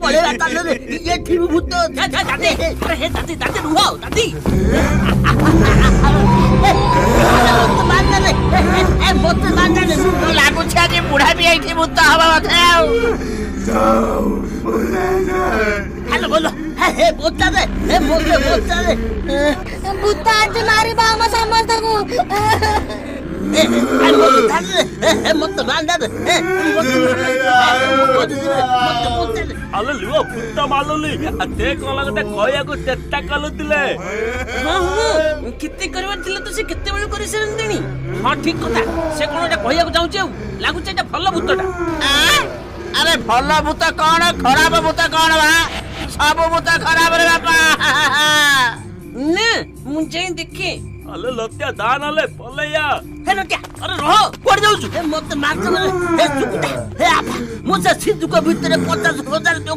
पळेला चाललो रे ये ठिबू भूत दादी अरे हे दादी दादी रुहा दादी मत मानले तो लागू छे जे बुढ़ा भी आई थी भूत हवा बताओ हेलो बोलो हे भूत दे हे भूत दे भूत आज मारी बामा समझता को मत मानले अले लुआ भूत मालली ते कोला गटे कहया को चेष्टा कलुतिले किते करबार थिले तो से किते बेलु करि सेरंतनी हां ठीक कथा से कोनटा कहया को जाउचे लागु छे एटा भलो भूतटा अरे भलो भूत कोन खराब भूत कोन बा सब भूत खराब रे बापा ने मुझे देखे अले लत्या दान अले पलैया हे लत्या अरे रहो पड़ जाउछु हे मत मार हे चुकुटा हे आपा मुझे सिद्धू को भीतर 50,000